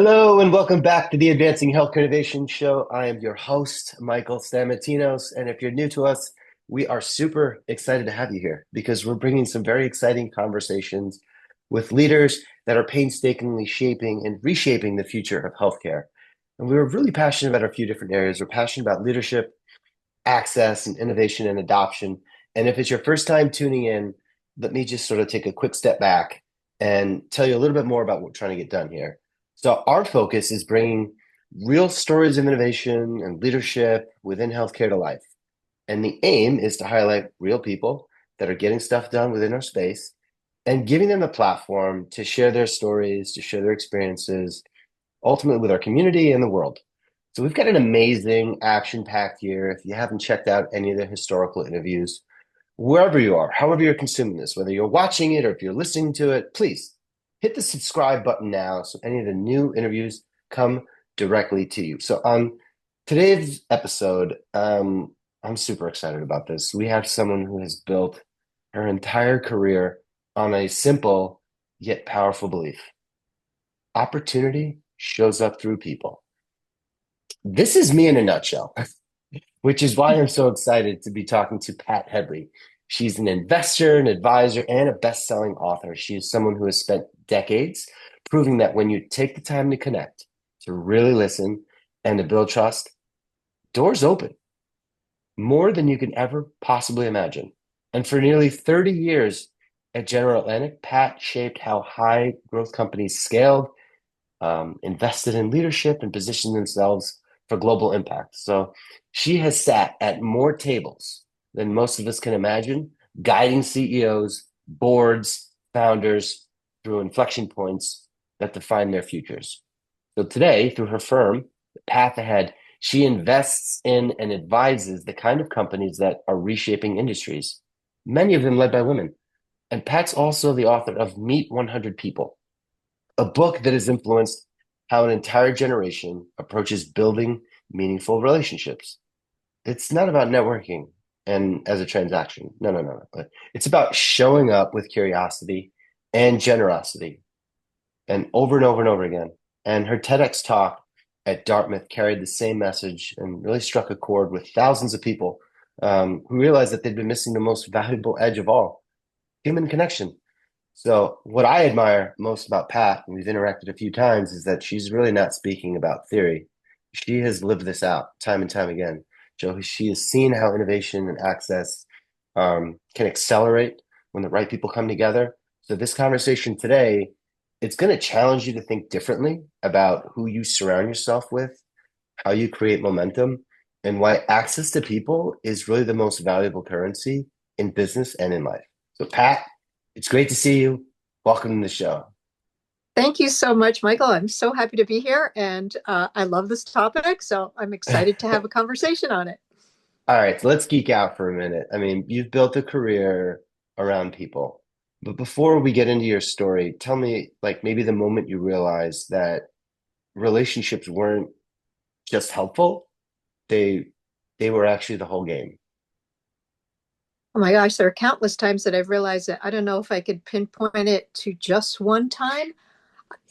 Hello and welcome back to the Advancing Healthcare Innovation Show. I am your host, Michael Stamatinos. And if you're new to us, we are super excited to have you here because we're bringing some very exciting conversations with leaders that are painstakingly shaping and reshaping the future of healthcare. And we're really passionate about a few different areas. We're passionate about leadership, access, and innovation and adoption. And if it's your first time tuning in, let me just sort of take a quick step back and tell you a little bit more about what we're trying to get done here. So our focus is bringing real stories of innovation and leadership within healthcare to life. And the aim is to highlight real people that are getting stuff done within our space and giving them a platform to share their stories, to share their experiences, ultimately with our community and the world. So we've got an amazing action-packed year. If you haven't checked out any of the historical interviews, wherever you are, however you're consuming this, whether you're watching it or if you're listening to it, please hit the subscribe button now so any of the new interviews come directly to you. So on today's episode, I'm super excited about this. We have someone who has built her entire career on a simple yet powerful belief. Opportunity shows up through people. This is me in a nutshell, which is why I'm so excited to be talking to Pat Hedley. She's an investor, an advisor, and a best-selling author. She is someone who has spent decades proving that when you take the time to connect, to really listen, and to build trust, doors open more than you can ever possibly imagine. And for nearly 30 years at General Atlantic, Pat shaped how high growth companies scaled, invested in leadership, and positioned themselves for global impact. So she has sat at more tables than most of us can imagine, guiding CEOs, boards, founders through inflection points that define their futures. So today, through her firm, The Path Ahead, she invests in and advises the kind of companies that are reshaping industries, many of them led by women. And Pat's also the author of Meet 100 People, a book that has influenced how an entire generation approaches building meaningful relationships. It's not about networking and as a transaction. No. But it's about showing up with curiosity and generosity and over and over again. And her TEDx talk at Dartmouth carried the same message and really struck a chord with thousands of people who realized that they'd been missing the most valuable edge of all, human connection. So what I admire most about Pat, and we've interacted a few times, is that she's really not speaking about theory. She has lived this out time and time again. Joe, she has seen how innovation and access can accelerate when the right people come together. So this conversation today, it's going to challenge you to think differently about who you surround yourself with, how you create momentum, and why access to people is really the most valuable currency in business and in life. So Pat, it's great to see you. Welcome to the show. Thank you so much, Michael. I'm so happy to be here, and I love this topic, so I'm excited to have a conversation on it. All right, so let's geek out for a minute. I mean, you've built a career around people, but before we get into your story, tell me, like, maybe the moment you realized that relationships weren't just helpful, they they were actually the whole game. Oh my gosh, there are countless times that I've realized that I don't know if I could pinpoint it to just one time.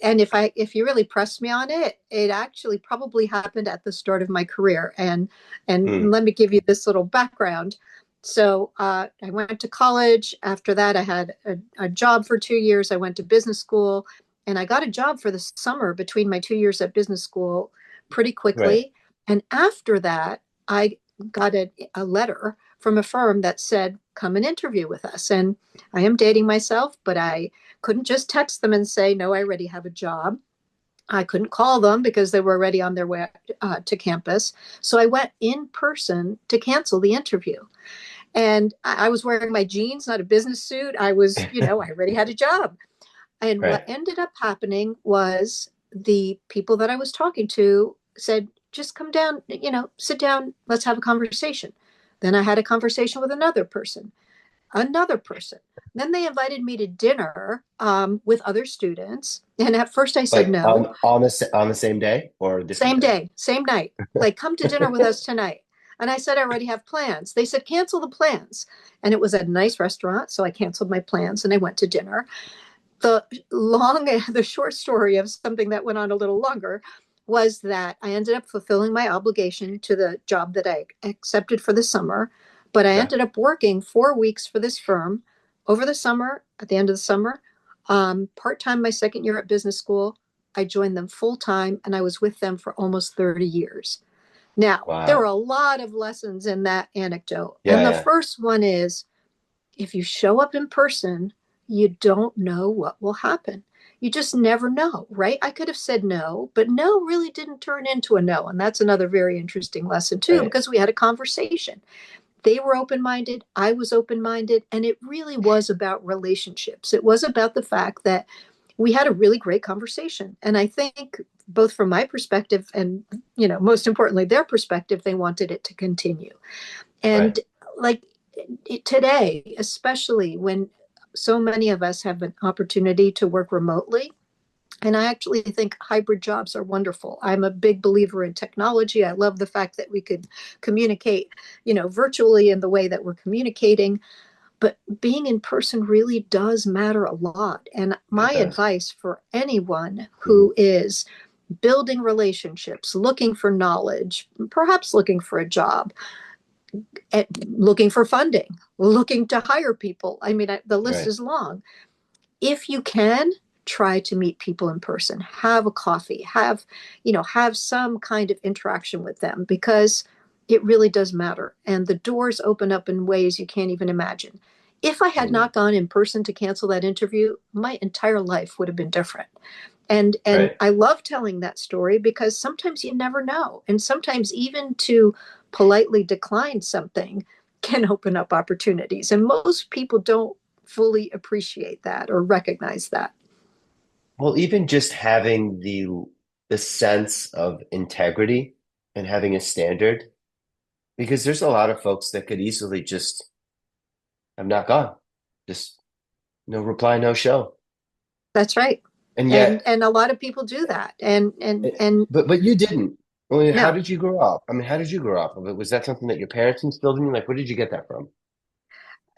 And if you really press me on it, it actually probably happened at the start of my career. And Mm, let me give you this little background. So I went to college. After that, I had a job for 2 years. I went to business school, and I got a job for the summer between my 2 years at business school pretty right. quickly. And after that, I got a letter from a firm that said, "Come and interview with us." And I am dating myself, but I couldn't just text them and say, "No, I already have a job." I couldn't call them because they were already on their way to campus. So I went in person to cancel the interview. And I was wearing my jeans, not a business suit. I already had a job. And what Right. ended up happening was the people that I was talking to said, "Just come down, sit down, let's have a conversation." Then I had a conversation with another person. Then they invited me to dinner with other students. And at first I said Like no. on the same day or a different Same day? day, same night. Like, come to dinner with us tonight. And I said, "I already have plans." They said, "Cancel the plans." And it was at a nice restaurant. So I canceled my plans and I went to dinner. the the short story of something that went on a little longer was that I ended up fulfilling my obligation to the job that I accepted for the summer, but I Okay. ended up working 4 weeks for this firm over the summer, at the end of the summer, part-time my second year at business school. I joined them full time and I was with them for almost 30 years. Now, there were Wow. a lot of lessons in that anecdote. Yeah, And the yeah. first one is if you show up in person, you don't know what will happen. You just never know, right? I could have said no, but no really didn't turn into a no. And that's another very interesting lesson, too, Right. because we had a conversation. They were open minded, I was open minded, and it really was about relationships. It was about the fact that we had a really great conversation. And I think both from my perspective and, most importantly, their perspective, they wanted it to continue. Right. And like today, especially when so many of us have an opportunity to work remotely, and I actually think hybrid jobs are wonderful. I'm a big believer in technology. I love the fact that we could communicate, virtually in the way that we're communicating. But being in person really does matter a lot. And It my does. advice for anyone Mhm. who is building relationships, looking for knowledge, perhaps looking for a job, looking for funding, looking to hire people. I mean, the list Right. is long. If you can, try to meet people in person, have a coffee, have some kind of interaction with them, because it really does matter. And the doors open up in ways you can't even imagine. If I had Mm. not gone in person to cancel that interview, my entire life would have been different. And Right. I love telling that story because sometimes you never know. And sometimes even to politely decline something can open up opportunities. And most people don't fully appreciate that or recognize that. Well, even just having the sense of integrity and having a standard, because there's a lot of folks that could easily just have not gone. Just no reply, no show. That's right. And yet, And a lot of people do that. And but you didn't. I mean, how no, did you grow up? I mean, how did you grow up? Was that something that your parents instilled in you? Like, where did you get that from?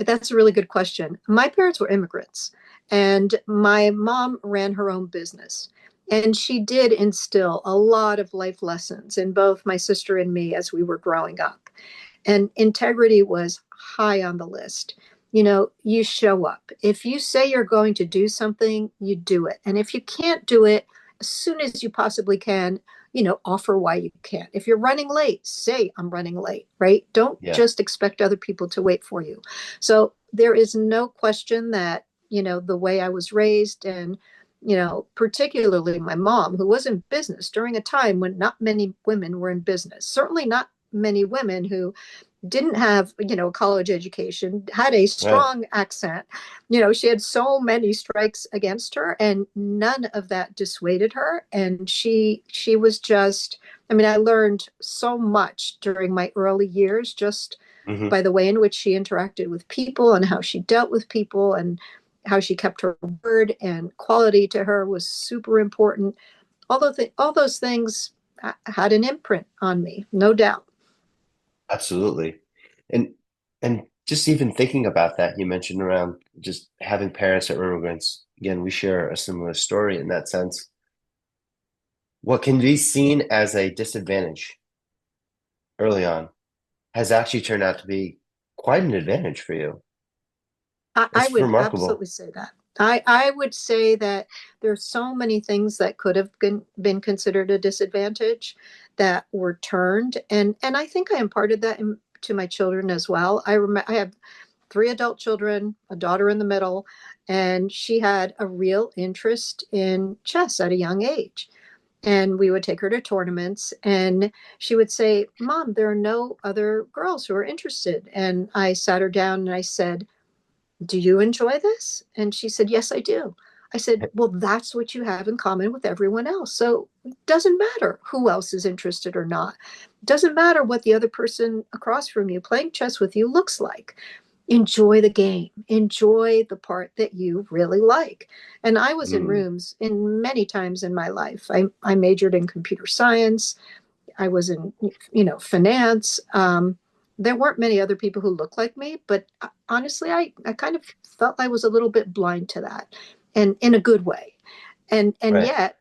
that's a really good question. My parents were immigrants, and my mom ran her own business. And she did instill a lot of life lessons in both my sister and me as we were growing up. And integrity was high on the list. You show up. If you say you're going to do something, you do it. And if you can't do it, as soon as you possibly can, offer why you can't. If you're running late, say, I'm running late, right? Don't Yeah. just expect other people to wait for you. So there is no question that, the way I was raised and, particularly my mom, who was in business during a time when not many women were in business, certainly not many women who didn't have a college education, had a Right. strong accent. She had so many strikes against her, and none of that dissuaded her. And she was just, I mean, I learned so much during my early years just Hmm. by the way in which she interacted with people and how she dealt with people and how she kept her word, and quality to her was super important. All those things had an imprint on me, no doubt. Absolutely. And and just even thinking about that, you mentioned around just having parents that were immigrants. Again, we share a similar story in that sense. What can be seen as a disadvantage early on has actually turned out to be quite an advantage for you. I It's would remarkable. absolutely say that. I would say that there's so many things that could have been considered a disadvantage that were turned, and I think I imparted that to my children as well. I have three adult children, a daughter in the middle, and she had a real interest in chess at a young age. And we would take her to tournaments, and she would say, "Mom, there are no other girls who are interested." And I sat her down and I said, "Do you enjoy this?" And she said, "Yes, I do." I said, "Well, that's what you have in common with everyone else. So it doesn't matter who else is interested or not. It doesn't matter what the other person across from you playing chess with you looks like. Enjoy the game, enjoy the part that you really like." And I was in Mm, rooms in many times in my life. I majored in computer science. I was in, finance. There weren't many other people who looked like me, but honestly, I kind of felt I was a little bit blind to that. and in a good way. And Right. yet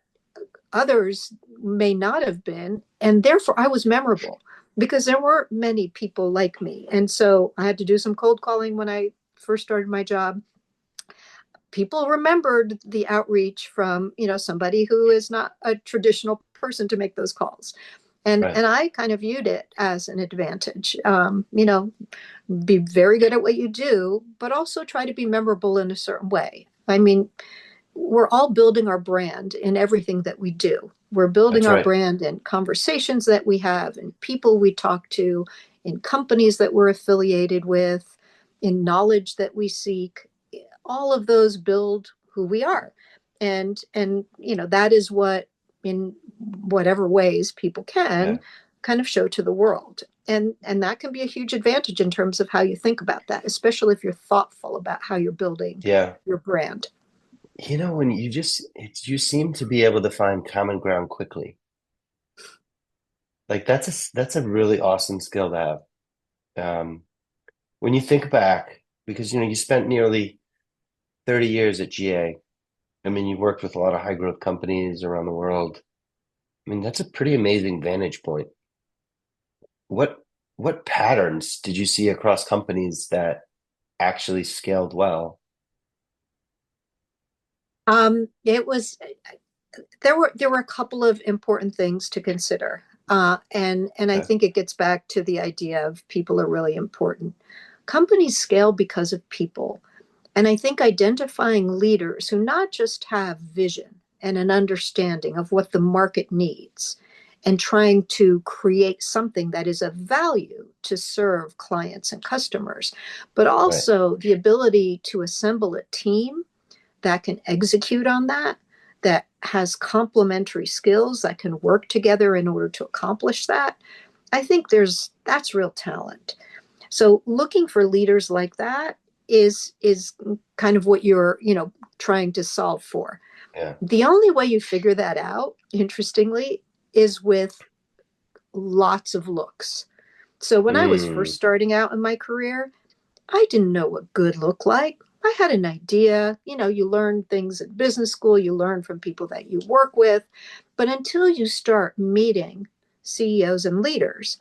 others may not have been, and therefore I was memorable because there weren't many people like me. And so I had to do some cold calling when I first started my job. People remembered the outreach from, somebody who is not a traditional person to make those calls. Right. And I kind of viewed it as an advantage. Be very good at what you do, but also try to be memorable in a certain way. I mean, we're all building our brand in everything that we do. We're building That's our right. brand in conversations that we have, in people we talk to, in companies that we're affiliated with, in knowledge that we seek. All of those build who we are. And that is what, in whatever ways people can, Yeah. kind of show to the world. And that can be a huge advantage in terms of how you think about that, especially if you're thoughtful about how you're building Yeah. your brand. When you seem to be able to find common ground quickly. Like that's a really awesome skill to have. When you think back, because you spent nearly 30 years at GA. I mean, you worked with a lot of high growth companies around the world. I mean, that's a pretty amazing vantage point. What what patterns did you see across companies that actually scaled well? It was there were a couple of important things to consider, and I Okay. think it gets back to the idea of people are really important. Companies scale because of people, and I think identifying leaders who not just have vision and an understanding of what the market needs, and trying to create something that is of value to serve clients and customers, but Right. also the ability to assemble a team that can execute on that, that has complementary skills that can work together in order to accomplish that. I think that's real talent. So looking for leaders like that is kind of what you're, trying to solve for. Yeah. The only way you figure that out, interestingly, is with lots of looks. So when I was first Mm, starting out in my career, I didn't know what good looked like. I had an idea. You learn things at business school, you learn from people that you work with. But until you start meeting CEOs and leaders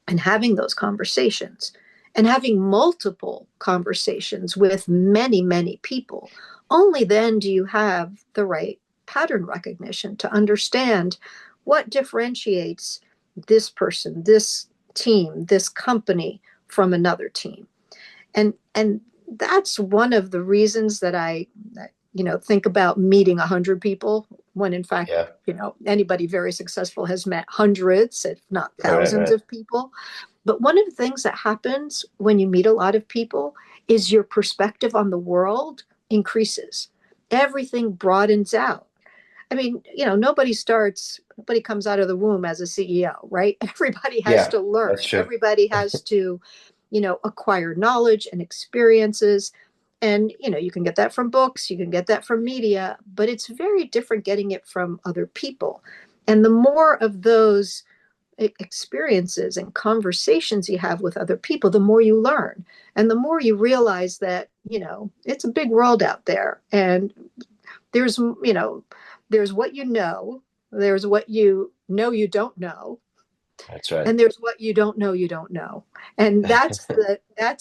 and having those conversations and having multiple conversations with many, many people, only then do you have the right pattern recognition to understand what differentiates this person, this team, this company from another team. And that's one of the reasons that I think about meeting 100 people, when in fact, yeah. anybody very successful has met hundreds, if not Right, right, thousands right. of people. But one of the things that happens when you meet a lot of people is your perspective on the world increases. Everything broadens out. I mean, nobody comes out of the womb as a CEO, right? Everybody has Yeah, to learn. that's true. Everybody has to, acquire knowledge and experiences. And, you can get that from books, you can get that from media, but it's very different getting it from other people. And the more of those experiences and conversations you have with other people, the more you learn. And the more you realize that, it's a big world out there. And there's you know there's what there's what you don't know, That's right. and there's what you don't know. And that's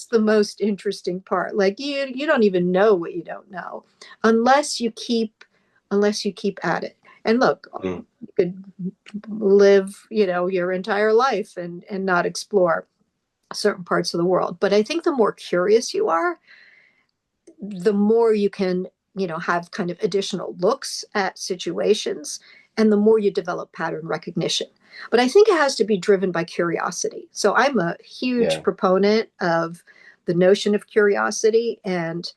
the most interesting part. Like, you don't even know what you don't know unless you keep at it. And look, Mm, you could live, your entire life and not explore certain parts of the world. But I think the more curious you are, the more you can, have kind of additional looks at situations, and the more you develop pattern recognition. But I think it has to be driven by curiosity. So I'm a huge yeah. proponent of the notion of curiosity. And,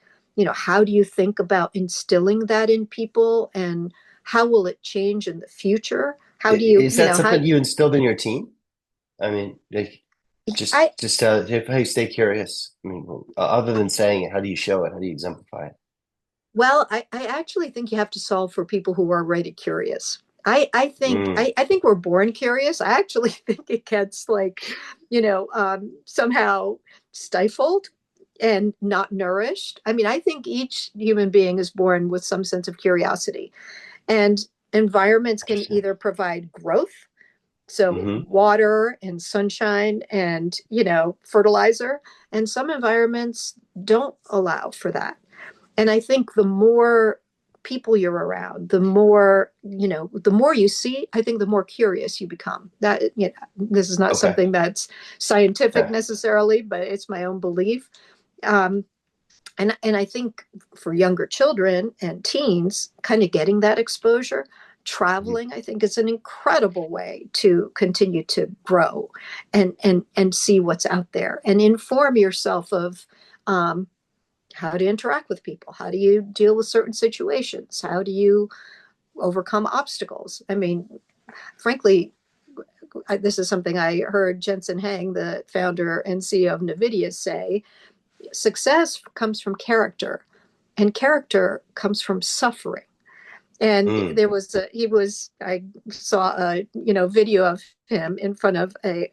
how do you think about instilling that in people, and how will it change in the future? How do you, Is that how something you instilled in your team? I mean, like, just I just how you stay curious. I mean, other than saying it, how do you show it? How do you exemplify it? Well, I actually think you have to solve for people who are already curious. I think Mm, I think we're born curious. I actually think it gets, like, somehow stifled and not nourished. I mean, I think each human being is born with some sense of curiosity, and environments can Interesting. either provide growth, so Hmm. water and sunshine and, fertilizer, and some environments don't allow for that. And I think the more people you're around, the more you see, I think the more curious you become. That, this is not Okay. something that's scientific Okay. necessarily, but it's my own belief. Um, and I think for younger children and teens, kind of getting that exposure, Mhm. traveling, I think is an incredible way to continue to grow and see what's out there and inform yourself of um, how to interact with people. How do you deal with certain situations? How do you overcome obstacles? I mean, frankly, this is something I heard Jensen Hang, the founder and CEO of NVIDIA, say. Success comes from character, and character comes from suffering. And Mm. I saw a video of him in front of a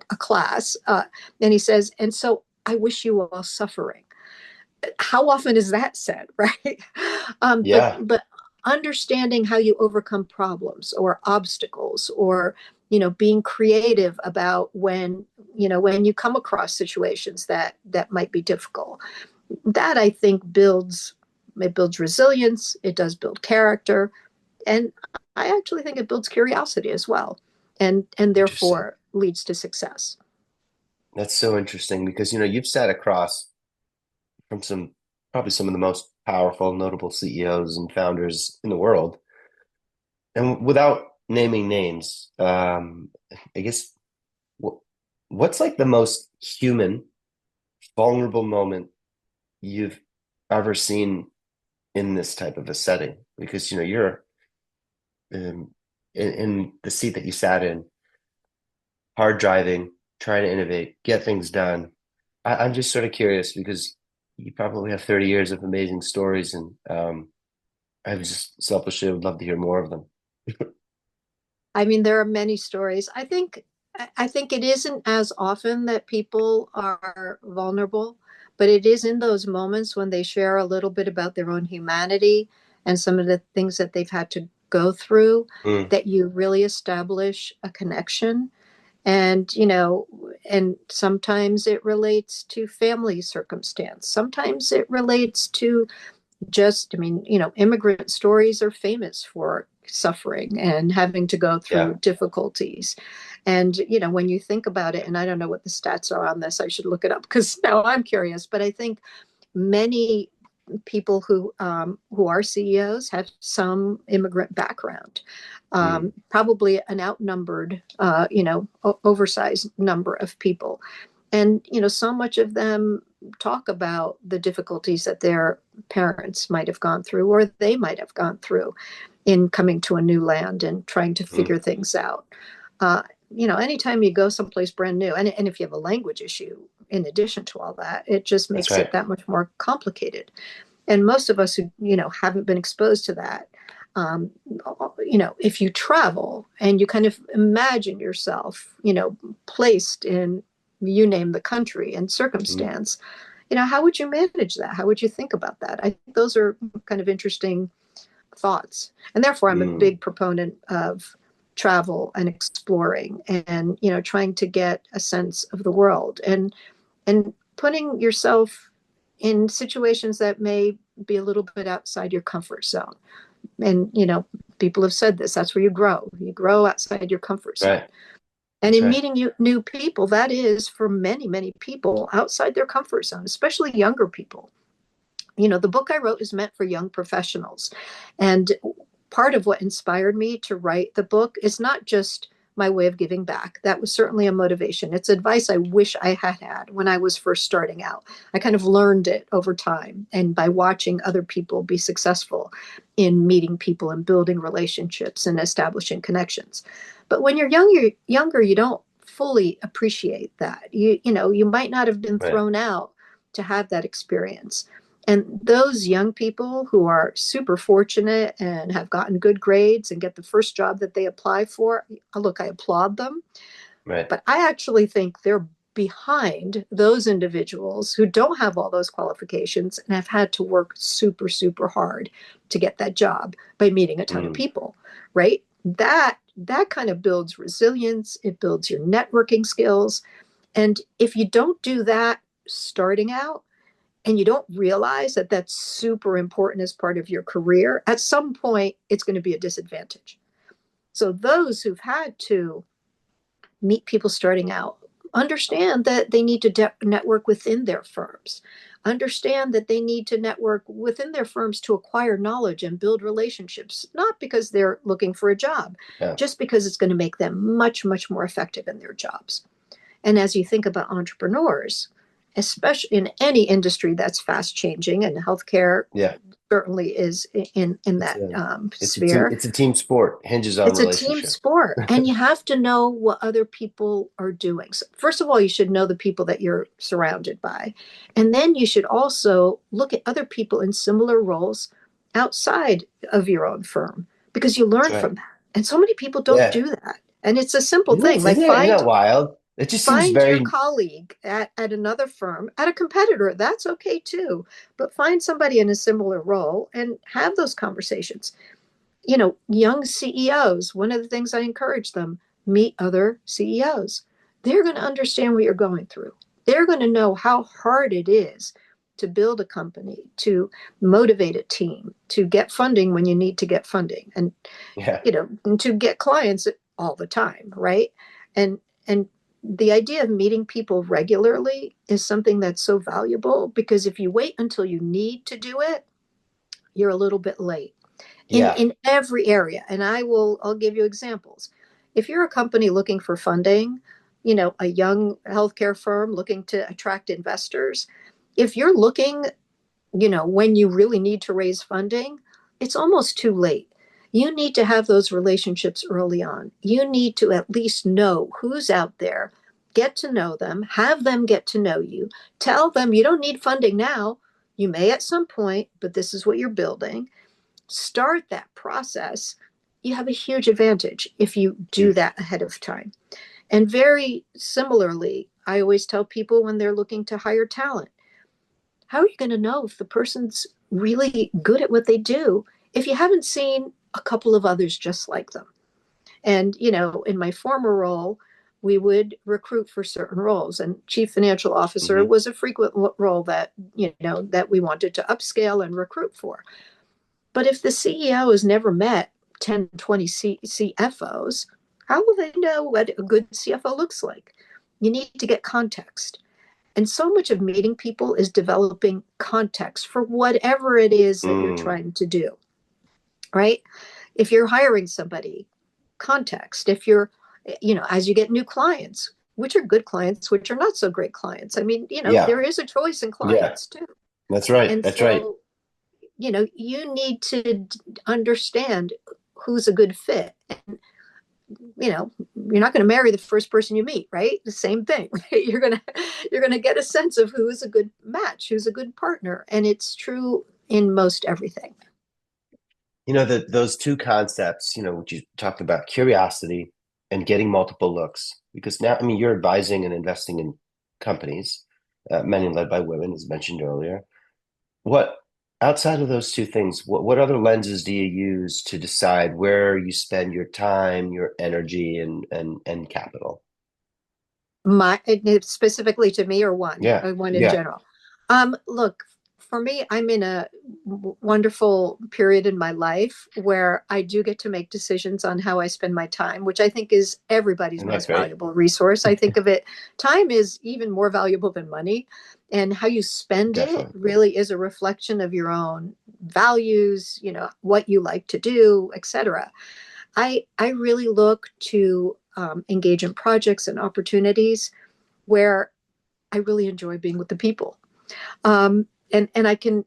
class, and he says, and so I wish you all suffering. How often is that said, right? But Yeah. understanding how you overcome problems or obstacles, or being creative about when you come across situations that might be difficult, that I think builds resilience. It does build character, and I actually think it builds curiosity as well, and Interesting. therefore leads to success. That's so interesting because you've sat across from probably some of the most powerful, notable CEOs and founders in the world. And without naming names, I guess wh- what's like the most human, vulnerable moment you've ever seen in this type of a setting? Because you're in the seat that you sat in, hard driving, trying to innovate, get things done. I'm just sort of curious because you probably have 30 years of amazing stories, and I just selfishly would love to hear more of them. I mean, there are many stories. I think it isn't as often that people are vulnerable, but it is in those moments when they share a little bit about their own humanity and some of the things that they've had to go through, Mm, that you really establish a connection. And sometimes it relates to family circumstance. Sometimes it relates to just, I mean, immigrant stories are famous for suffering and having to go through yeah. difficulties. And, when you think about it, and I don't know what the stats are on this, I should look it up because now I'm curious, but I think many people who are CEOs have some immigrant background, Mm, probably an outnumbered, oversized number of people. And, so much of them talk about the difficulties that their parents might have gone through or they might have gone through in coming to a new land and trying to mm, figure things out. Uh, Anytime you go someplace brand new, and if you have a language issue in addition to all that, it just that's makes right. it that much more complicated. And most of us who haven't been exposed to that, um, if you travel and you kind of imagine yourself placed in, you name the country and Mm, circumstance, how would you manage that? How would you think about that? I think those are kind of interesting thoughts, and therefore I'm a mm, big proponent of travel and exploring and trying to get a sense of the world and putting yourself in situations that may be a little bit outside your comfort zone. And people have said this, that's where you grow outside your comfort zone. right. And That's in right. meeting new people, that is for many, many people outside their comfort zone, especially younger people. The book I wrote is meant for young professionals. And part of what inspired me to write the book is not just my way of giving back. That was certainly a motivation. It's advice I wish I had had when I was first starting out. I kind of learned it over time and by watching other people be successful in meeting people and building relationships and establishing connections. But when you're younger, you don't fully appreciate that. You might not have been Right. thrown out to have that experience. And those young people who are super fortunate and have gotten good grades and get the first job that they apply for, look, I applaud them. Right. But I actually think they're behind those individuals who don't have all those qualifications and have had to work super, super hard to get that job by meeting a ton of Mm, people, right? That kind of builds resilience. It builds your networking skills. And if you don't do that starting out, and you don't realize that that's super important as part of your career, at some point it's going to be a disadvantage. So those who've had to meet people starting out understand that they need to network within their firms, understand that they need to network within their firms to acquire knowledge and build relationships, not because they're looking for a job, yeah, just because it's going to make them much, much more effective in their jobs. And as you think about entrepreneurs, especially in any industry that's fast changing, and healthcare yeah. certainly is in It's that a sphere, it's a team sport. Hinges on it's a team relationship. sport, and you have to know what other people are doing. So first of all, you should know the people that you're surrounded by. And then you should also look at other people in similar roles outside of your own firm because you That's learn right. from that. And so many people don't Yeah. do that. And it's a simple thing like Isn't that wild? It just seems find your very, colleague at another firm, at a competitor. That's okay too. But find somebody in a similar role and have those conversations. Young CEOs, one of the things I encourage them, meet other CEOs. They're going to understand what you're going through. They're going to know how hard it is to build a company, to motivate a team, to get funding when you need to get funding, and yeah, and to get clients all the time, right? And the idea of meeting people regularly is something that's so valuable because if you wait until you need to do it, you're a little bit late in yeah. in every area. And I'll give you examples. If you're a company looking for funding, a young healthcare firm looking to attract investors, if you're looking, when you really need to raise funding, it's almost too late. You need to have those relationships early on. You need to at least know who's out there, get to know them, have them get to know you, tell them you don't need funding now. You may at some point, but this is what you're building. Start that process. You have a huge advantage if you do Huge. that ahead of time. And very similarly, I always tell people when they're looking to hire talent, how are you going to know if the person's really good at what they do if you haven't seen a couple of others just like them? And, in my former role, we would recruit for certain roles, and chief financial officer Hmm. was a frequent role that we wanted to upscale and recruit for. But if the CEO has never met 10, 20 CFOs, how will they know what a good CFO looks like? You need to get context. And so much of meeting people is developing context for whatever it is that you're Mm, trying to do, right? If you're hiring somebody, context. If you're, as you get new clients, which are good clients, which are not so great clients. I mean, yeah, there is a choice in yeah. clients too. That's right. And That's right. so, you need to understand who's a good fit. And, you're not going to marry the first person you meet, right? The same thing. Right? You're going to get a sense of who is a good match, who's a good partner, and it's true in most everything. That those two concepts, which you talked about, curiosity and getting multiple looks. Because now, I mean, you're advising and investing in companies, many led by women, as mentioned earlier. What outside of those two things, what other lenses do you use to decide where you spend your time, your energy, and capital? My specifically to me or one, Yeah, or one in yeah, general. Look, for me, I'm in a wonderful period in my life where I do get to make decisions on how I spend my time, which I think is everybody's isn't that most great? valuable resource. I think of it, time is even more valuable than money, and how you spend it Definitely. really is a reflection of your own values, what you like to do, etc. I really look to engage in projects and opportunities where I really enjoy being with the people. And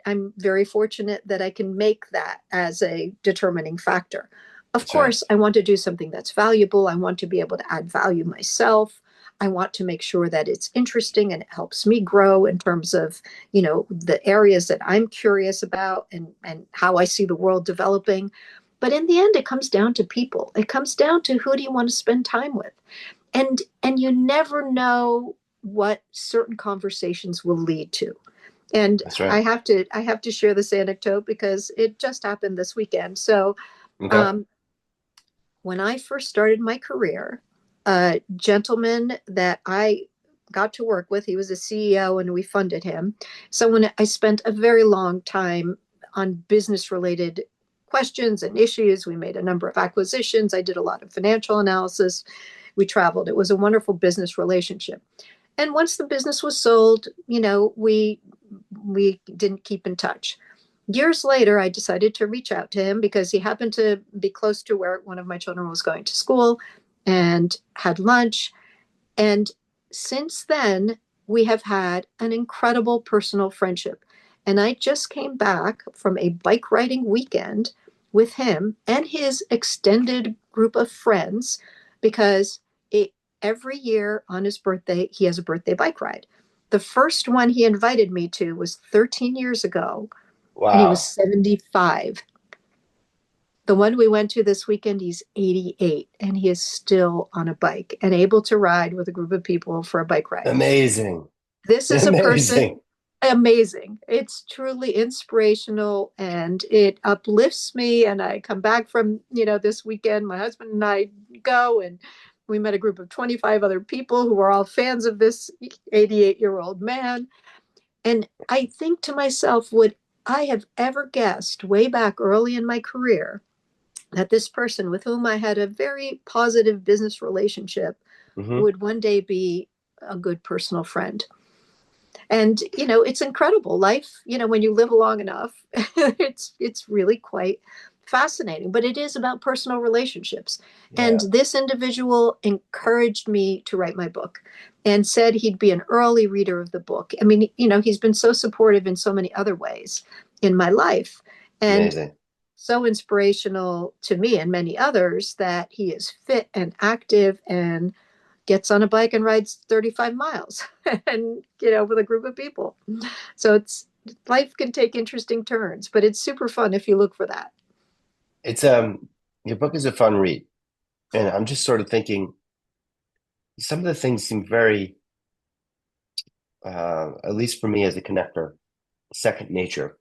I'm very fortunate that I can make that as a determining factor. Of That's right. course, I want to do something that's valuable. I want to be able to add value myself. I want to make sure that it's interesting and it helps me grow in terms of, the areas that I'm curious about and how I see the world developing. But in the end, it comes down to people. It comes down to who do you want to spend time with? And you never know what certain conversations will lead to. And That's right. I have to share this anecdote because it just happened this weekend. So Okay. um, when I first started my career, a gentleman that I got to work with, he was a CEO and we funded him. So when I spent a very long time on business related questions and issues, we made a number of acquisitions. I did a lot of financial analysis. We traveled. It was a wonderful business relationship. And once the business was sold, we didn't keep in touch. Years later, I decided to reach out to him because he happened to be close to where one of my children was going to school and had lunch. And since then, we have had an incredible personal friendship. And I just came back from a bike riding weekend with him and his extended group of friends because every year on his birthday, he has a birthday bike ride. The first one he invited me to was 13 years ago, and he was Wow. 75. The one we went to this weekend, he's 88, and he is still on a bike and able to ride with a group of people for a bike ride. Amazing. This is a person Amazing. amazing. It's truly inspirational and it uplifts me. And I come back from, this weekend, my husband and I go and we met a group of 25 other people who are all fans of this 88-year-old man. And I think to myself, would I have ever guessed way back early in my career that this person with whom I had a very positive business relationship Hmm. would one day be a good personal friend? And it's incredible life, when you live long enough. It's really quite fascinating, but it is about personal relationships. And Yeah. this individual encouraged me to write my book and said he'd be an early reader of the book. I mean, he's been so supportive in so many other ways in my life and Amazing. so inspirational to me and many others that he is fit and active and gets on a bike and rides 35 miles and with a group of people. So it's life can take interesting turns, but it's super fun if you look for that. It's your book is a fun read. And I'm just sort of thinking some of the things seem very at least for me as a connector, second nature.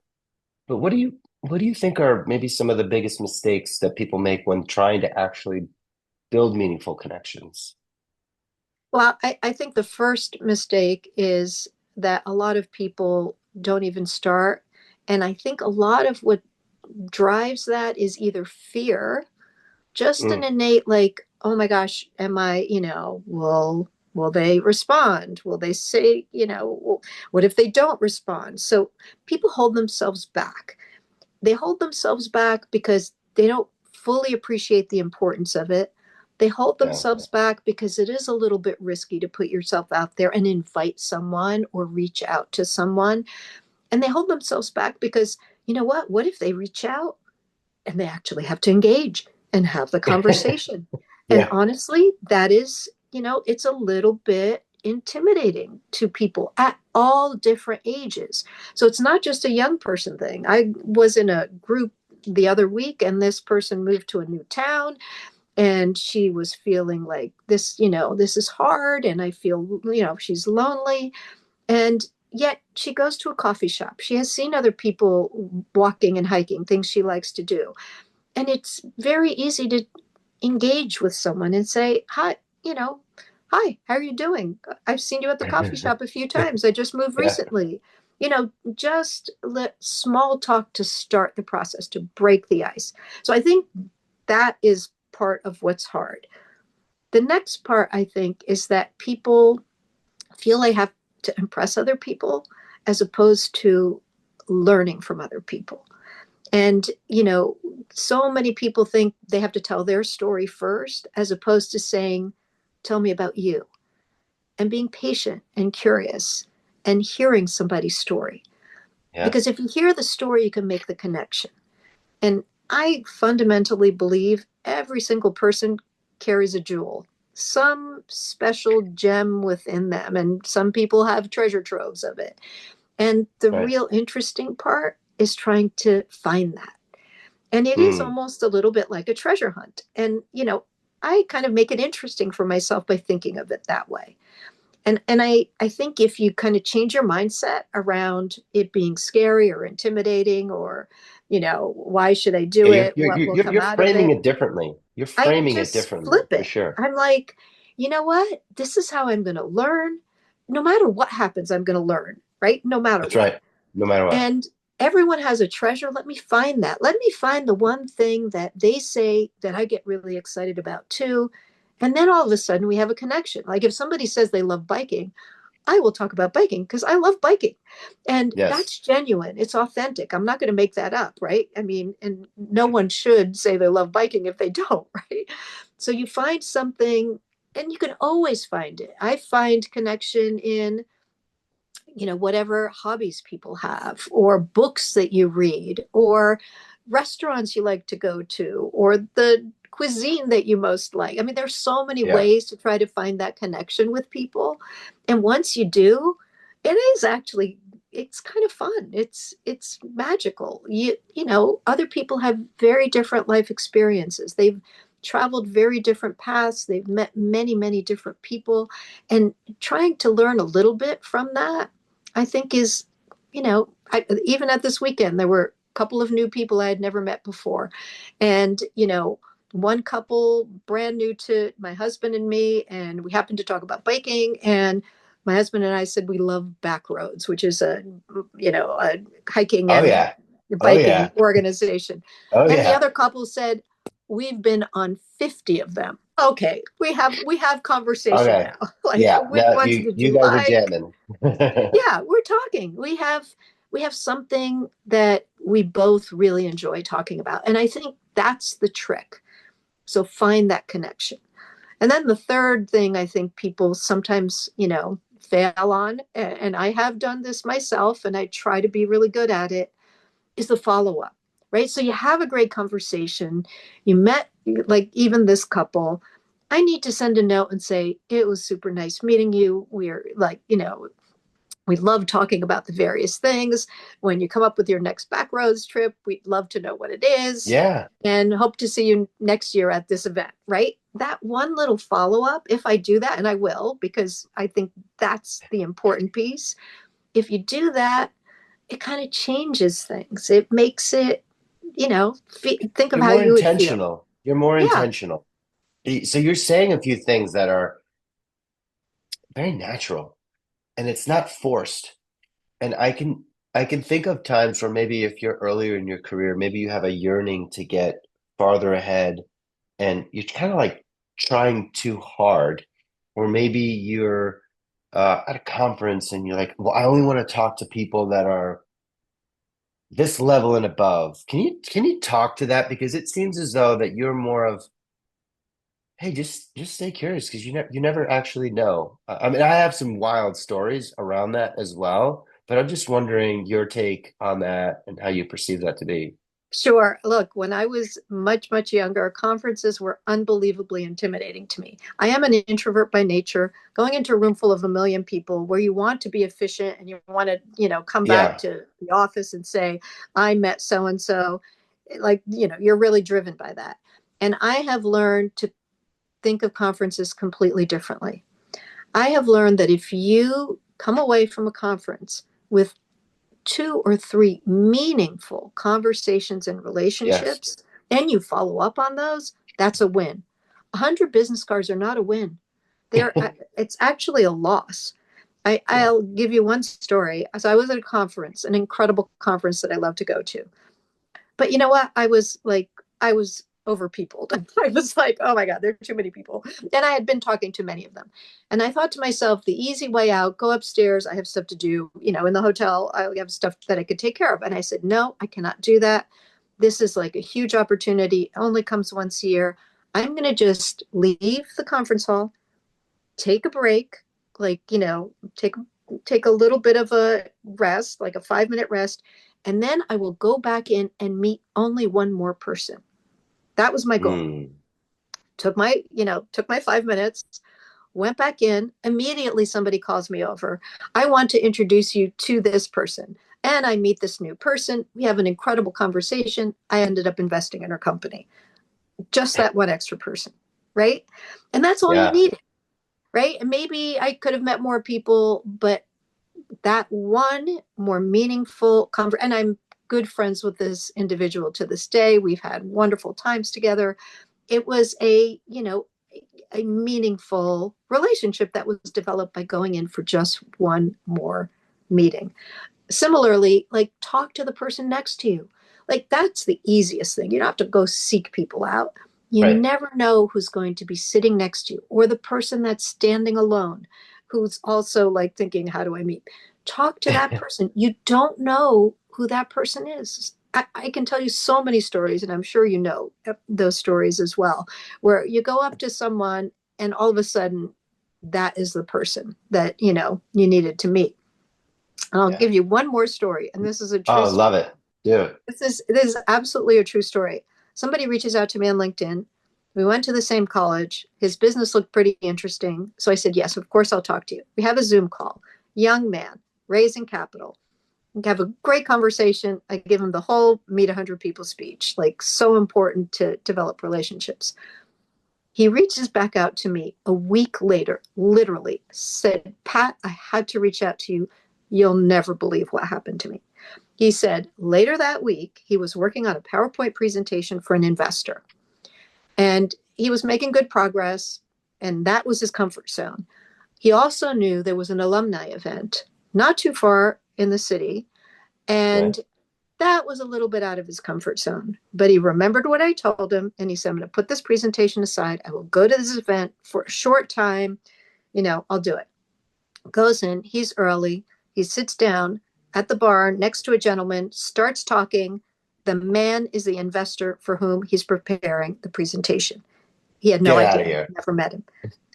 But what do you think are maybe some of the biggest mistakes that people make when trying to actually build meaningful connections? Well, I think the first mistake is that a lot of people don't even start. And I think a lot of what drives that is either fear, just an Mm, innate like, oh my gosh, am I, will they respond? Will they say, what if they don't respond? So people hold themselves back. They hold themselves back because they don't fully appreciate the importance of it. They hold yeah, themselves back because it is a little bit risky to put yourself out there and invite someone or reach out to someone. And they hold themselves back because, you know what? What if they reach out and they actually have to engage and have the conversation? And yeah, honestly, that is, it's a little bit intimidating to people at all different ages. So it's not just a young person thing. I was in a group the other week and this person moved to a new town and she was feeling like this, this is hard and I feel, she's lonely. And yet she goes to a coffee shop. She has seen other people walking and hiking, things she likes to do. And it's very easy to engage with someone and say, hi, you know, hi, how are you doing? I've seen you at the coffee shop a few times. I just moved yeah. recently. Just let small talk to start the process, to break the ice. So I think that is part of what's hard. The next part, I think, is that people feel they have to impress other people as opposed to learning from other people. And, so many people think they have to tell their story first, as opposed to saying, tell me about you, and being patient and curious and hearing somebody's story. Yeah. Because if you hear the story, you can make the connection. And I fundamentally believe every single person carries a jewel, some special gem within them. And some people have treasure troves of it. And the Right. real interesting part is trying to find that. And it is Mm, almost a little bit like a treasure hunt. And, I kind of make it interesting for myself by thinking of it that way. And I think if you kind of change your mindset around it being scary or intimidating, or, why should I Yeah, do it? What will come you're out of framing it? it differently. You're I framing it just differently flip for it. sure. I'm like, you know what? This is how I'm going to learn. No matter what happens, I'm going to learn, right? No matter That's what. right. No matter what. And everyone has a treasure. Let me find that. Let me find the one thing that they say that I get really excited about too. And then all of a sudden we have a connection. Like if somebody says they love biking, I will talk about biking because I love biking. And Yes. that's genuine. It's authentic. I'm not going to make that up, right? I mean, and no one should say they love biking if they don't, right? So you find something, and you can always find it. I find connection in, whatever hobbies people have, or books that you read, or restaurants you like to go to, or the cuisine that you most like. I mean, there's so many Yeah. ways to try to find that connection with people. And once you do, it is actually, it's kind of fun. It's magical. Other people have very different life experiences. They've traveled very different paths. They've met many, many different people, and trying to learn a little bit from that, I think is, even at this weekend, there were a couple of new people I had never met before. And, one couple brand new to my husband and me, and we happened to talk about biking. And my husband and I said we love back roads, which is a hiking Oh and yeah. Oh biking yeah. organization. Oh And the yeah. other couple said, we've been on 50 of them. Okay, we have conversation Okay. now. Like, Yeah. which Now ones did you you guys are like? jamming. Yeah, we're talking. We have something that we both really enjoy talking about. And I think that's the trick. So find that connection. And then the third thing I think people sometimes, fail on, and I have done this myself and I try to be really good at it, is the follow up. Right? So you have a great conversation. You met, like, even this couple. I need to send a note and say, it was super nice meeting you. We're like, we love talking about the various things. When you come up with your next backroads trip, we'd love to know what it is, Yeah. and hope to see you next year at this event, right? That one little follow up, if I do that, and I will, because I think that's the important piece. If you do that, it kind of changes things. It makes it, think of You're how more you would feel. intentional. You're more Yeah, intentional. So you're saying a few things that are very natural and it's not forced. And I can think of times where maybe if you're earlier in your career, maybe you have a yearning to get farther ahead and you're kind of like trying too hard, or maybe you're at a conference and you're like, well, I only want to talk to people that are this level and above. Can you talk to that? Because it seems as though that you're more of, hey, just stay curious because you never actually know. I mean, I have some wild stories around that as well, but I'm just wondering your take on that and how you perceive that to be. sure. Look, when I was much, much younger, conferences were unbelievably intimidating to me. I am an introvert by nature. Going into a room full of a million people where you want to be efficient and you want to, come back Yeah, to the office and say, I met so and so, like, you're really driven by that. And I have learned to think of conferences completely differently. I have learned that if you come away from a conference with two or three meaningful conversations and yes. relationships, and you follow up on those, that's a win. 100 business cards are not a win. It's actually a loss. Yeah. I'll give you one story. So I was at a conference, an incredible conference that I love to go to. But you know what? I was over peopled. I was like, oh my God, there are too many people. And I had been talking to many of them. And I thought to myself, the easy way out, go upstairs. I have stuff to do, in the hotel. I have stuff that I could take care of. And I said, no, I cannot do that. This is like a huge opportunity. It only comes once a year. I'm going to just leave the conference hall, take a break, like, take a little bit of a rest, like a 5-minute rest, and then I will go back in and meet only one more person. That was my goal. Mm, Took my 5 minutes, went back in. Immediately somebody calls me over. I want to introduce you to this person. And I meet this new person. We have an incredible conversation. I ended up investing in her company. Just that one extra person, right? And that's all you yeah. need, right? And maybe I could have met more people, but that one more meaningful conversation, and I'm good friends with this individual to this day. We've had wonderful times together. It was a meaningful relationship that was developed by going in for just one more meeting. Similarly, like talk to the person next to you. Like that's the easiest thing. You don't have to go seek people out. You Right. never know who's going to be sitting next to you or the person that's standing alone who's also like thinking, how do I meet? Talk to that person. You don't know who that person is. I can tell you so many stories, and I'm sure you know those stories as well, where you go up to someone and all of a sudden that is the person that you needed to meet. I'll Yeah. give you one more story, and this is a true Oh, story. love it. Do it. This is absolutely a true story. Somebody reaches out to me on LinkedIn. We went to the same college. His business looked pretty interesting. So I said, yes, of course I'll talk to you. We have a Zoom call. Young man, raising capital. We have a great conversation. I give him the whole meet 100 people speech, like so important to develop relationships. He reaches back out to me a week later, literally said, Pat, I had to reach out to you. You'll never believe what happened to me. He said later that week, he was working on a PowerPoint presentation for an investor and he was making good progress, and that was his comfort zone. He also knew there was an alumni event not too far in the city, Right. and that was a little bit out of his comfort zone. But he remembered what I told him, and he said, I'm going to put this presentation aside. I will go to this event for a short time. I'll do it. Goes in, he's early, he sits down at the bar next to a gentleman, starts talking. The man is the investor for whom he's preparing the presentation. He had no Get out of idea, here. never met him.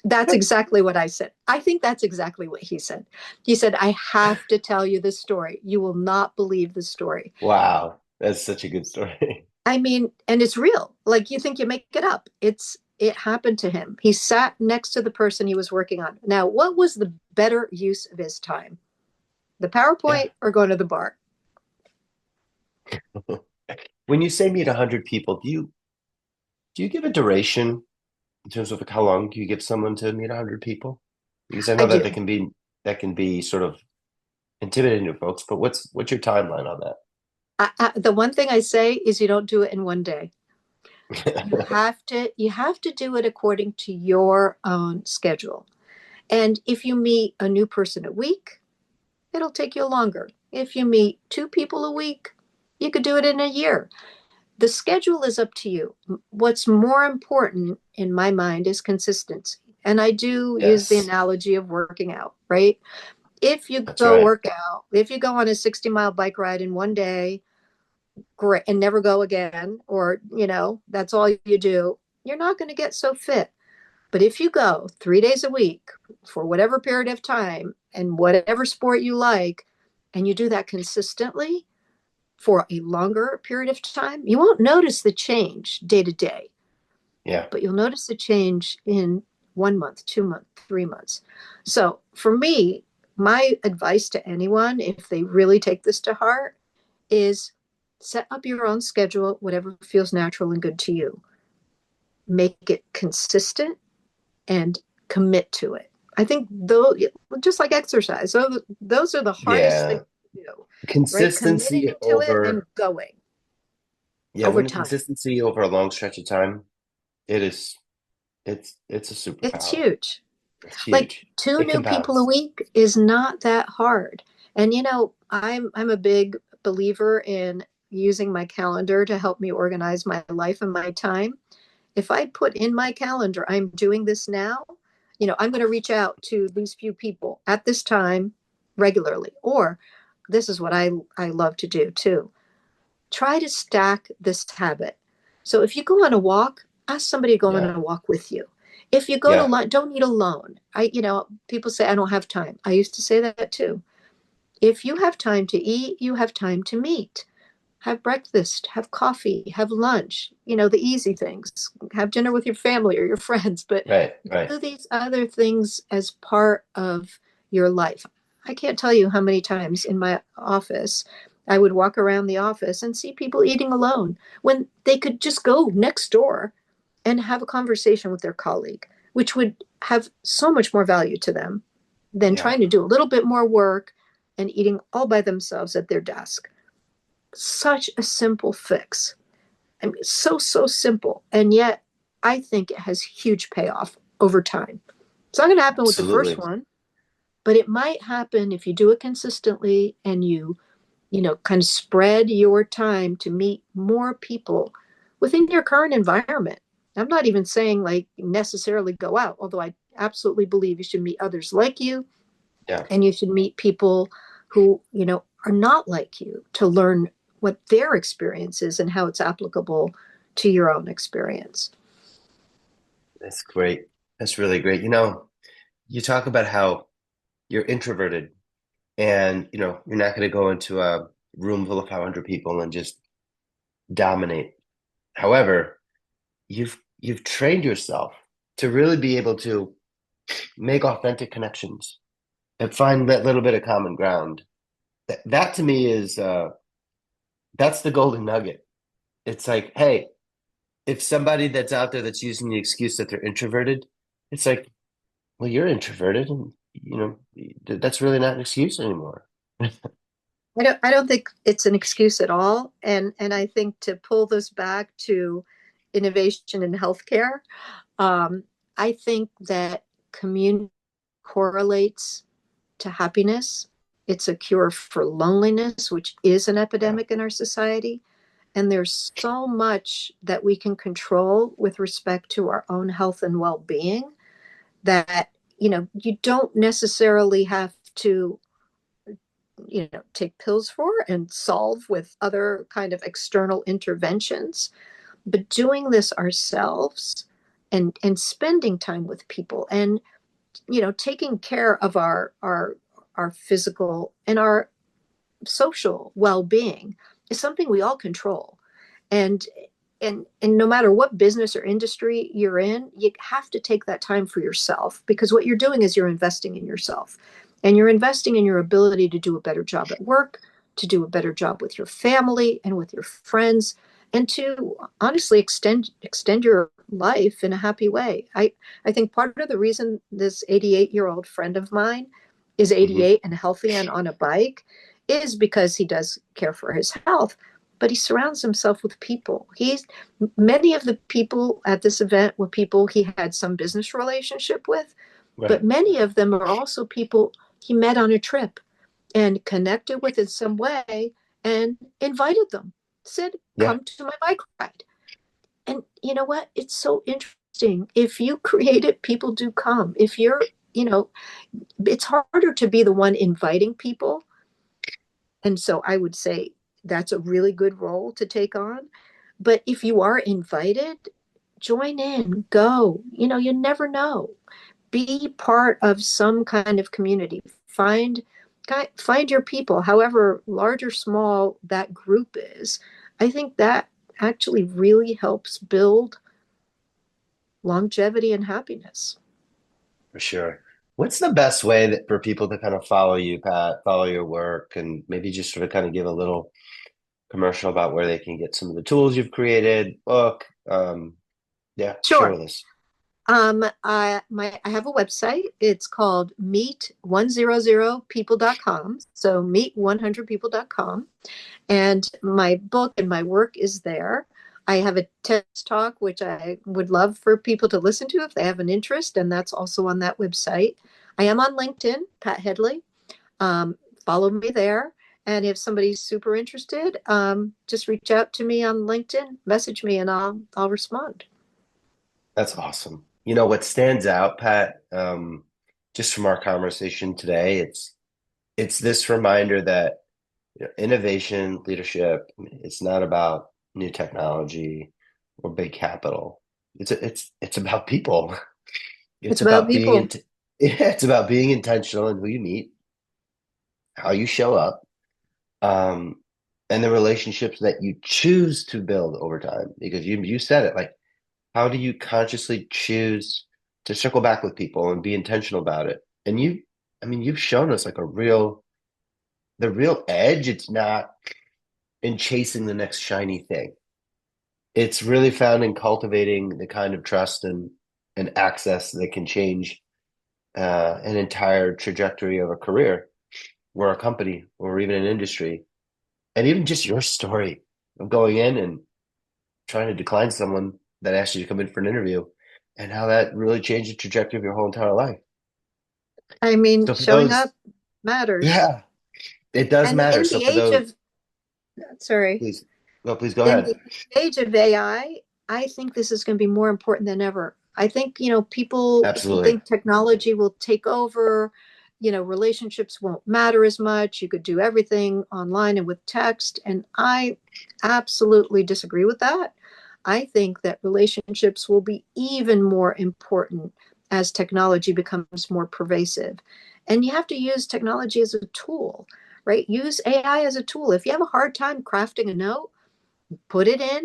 That's exactly what I said. I think that's exactly what he said. He said, I have to tell you this story. You will not believe the story. Wow. That's such a good story. I mean, and it's real. Like you think you make it up. It happened to him. He sat next to the person he was working on. Now, what was the better use of his time? The Yeah. PowerPoint or going to the bar? When you say meet 100 people, do you give a duration in terms of like how long do you give someone to meet 100 people? Because I I know that do. that can be sort of intimidating to folks, but what's your timeline on The one thing I say is you don't do it in one day. You that? have to do it according to your own schedule. And if you meet a new person a week, it'll take you longer. If you meet two people a week, you could do it in a year. The schedule is up to you. What's more important in my mind is consistency. And I do use the Yes, analogy of working out, right? If you that's go right. work out, if you go on a 60-mile bike ride in one day, great, and never go again, or, that's all you do, you're not going to get so fit. But if you go 3 days a week for whatever period of time and whatever sport you like, and you do that consistently for a longer period of time, you won't notice the change day to day, Yeah, but you'll notice the change in 1 month, 2 months, 3 months. So for me, my advice to anyone, if they really take this to heart, is set up your own schedule, whatever feels natural and good to you. Make it consistent and commit to it. I think though, just like exercise, those are the hardest things yeah. to do, right? Consistency Committing to it and over, going yeah, over when time. consistency over a long stretch of time, it is, it's a It's superpower. huge. It's Like huge. two It new people a compounds. week is not that hard. And I'm a big believer in using my calendar to help me organize my life and my time. If I put in my calendar, I'm doing this now, I'm going to reach out to these few people at this time regularly. Or this is what I love to do too. Try to stack this habit. So if you go on a walk, ask somebody to go on Yeah, a walk with you. If you go to yeah, lunch, don't eat alone. People say I don't have time. I used to say that too. If you have time to eat, you have time to meet. Have breakfast, have coffee, have lunch, the easy things. Have dinner with your family or your friends, but right, right. do these other things as part of your life. I can't tell you how many times in my office I would walk around the office and see people eating alone when they could just go next door and have a conversation with their colleague. which would have so much more value to them than Yeah, trying to do a little bit more work and eating all by themselves at their desk. Such a simple fix. I mean, so simple. And yet, I think it has huge payoff over time. It's not going to happen with the first absolutely. one, but it might happen if you do it consistently and you kind of spread your time to meet more people within your current environment. I'm not even saying like necessarily go out, although I absolutely believe you should meet others like you Yeah, and you should meet people who are not like you to learn what their experience is and how it's applicable to your own experience. that's great. That's really great. You talk about how you're introverted and, you're not going to go into a room full of 500 people and just dominate. However, you've trained yourself to really be able to make authentic connections and find that little bit of common ground. That to me is that's the golden nugget. It's like, hey, if somebody that's out there that's using the excuse that they're introverted, it's like, well, you're introverted, and that's really not an excuse anymore. I don't think it's an excuse at all. And I think to pull this back to innovation in healthcare, um, I think that community correlates to happiness. It's a cure for loneliness, which is an Yeah, epidemic in our society. And there's so much that we can control with respect to our own health and well being that, you don't necessarily have to, take pills for and solve with other kind of external interventions. But doing this ourselves and spending time with people and taking care of our physical and our social well-being is something we all control. And and no matter what business or industry you're in, you have to take that time for yourself because what you're doing is you're investing in yourself. And you're investing in your ability to do a better job at work, to do a better job with your family and with your friends, and to honestly extend your life in a happy way. I think part of the reason this 88-year-old friend of mine is hmm 88 and healthy and on a bike is because he does care for his health, but he surrounds himself with people. He's Many of the people at this event were people he had some business relationship with, but right. many of them are also people he met on a trip and connected with in some way and invited them, said, Yeah, come to my bike ride. And you know what? It's so interesting. If you create it, people do come. If you're, it's harder to be the one inviting people. And so I would say that's a really good role to take on. But if you are invited, join in, go. You never know. Be part of some kind of community. Find your people, however large or small that group is. I think that actually really helps build longevity and happiness. for sure. What's the best way that for people to kind of follow you, Pat, follow your work, and maybe just sort of kind of give a little commercial about where they can get some of the tools you've created, book. Yeah, share Sure. with us. I have a website. It's called meet100people.com. So meet100people.com. And my book and my work is there. I have a TED talk, which I would love for people to listen to if they have an interest, and that's also on that website. I am on LinkedIn, Pat Hedley. Um, Follow me there. And if somebody's super interested, just reach out to me on LinkedIn, message me, and I'll respond. That's awesome. What stands out, Pat, just from our conversation today, it's this reminder that innovation, leadership, it's not about new technology or big capital. It's about people. It's It's about about being people. int yeah, it's about being intentional in who you meet, how you show up, um, and the relationships that you choose to build over time. Because you said it, like, how do you consciously choose to circle back with people and be intentional about it? And I mean, you've shown us like the real edge. It's not in chasing the next shiny thing. It's really found in cultivating the kind of trust and and access that can change an entire trajectory of a career or a company or even an industry. And even just your story of going in and trying to decline someone that asked you to come in for an interview and how that really changed the trajectory of your whole entire life. I mean, So for showing those, up matters. yeah, it does And matter. in So the for age those, of, sorry, please, no, please go in ahead. the age of I think this is going to be more important than ever. I think, people Absolutely. think technology will take over, relationships won't matter as much. You could do everything online and with text. And I absolutely disagree with that. I think that relationships will be even more important as technology becomes more pervasive. And you have to use technology as a tool, right? Use AI as a tool. If you have a hard time crafting a note, put it in,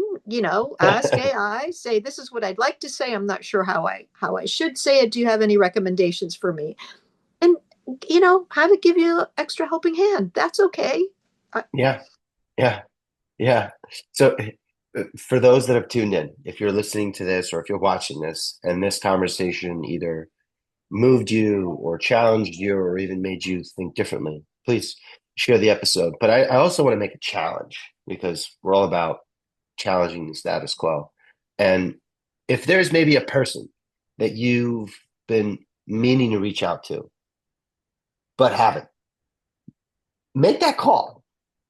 ask AI, say this is what I'd like to say. I'm not sure how I should say it. Do you have any recommendations for me? And have it give you an extra helping hand. That's okay. I, Yeah, yeah, yeah. So for those that have tuned in, if you're listening to this or if you're watching this and this conversation either moved you or challenged you or even made you think differently, please share the episode. But I also want to make a challenge because we're all about challenging the status quo. And if there's maybe a person that you've been meaning to reach out to, but haven't, make that call,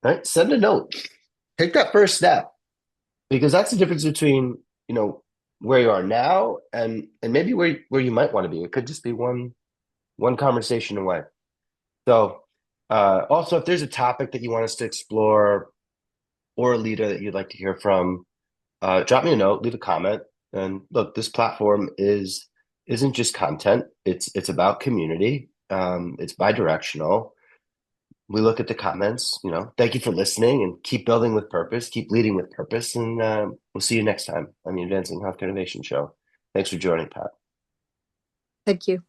right? Send a note, take that first step, because that's the difference between, where you are now and maybe where you might want to be. It could just be one conversation away. So, also, if there's a topic that you want us to explore or a leader that you'd like to hear from, drop me a note, leave a comment. And look, this platform isn't just content. It's about community. It's bi-directional. We look at the comments. Thank you for listening and keep building with purpose, keep leading with purpose, and we'll see you next time on the Advancing Healthcare Innovation Show. Thanks for joining, Pat. thank you.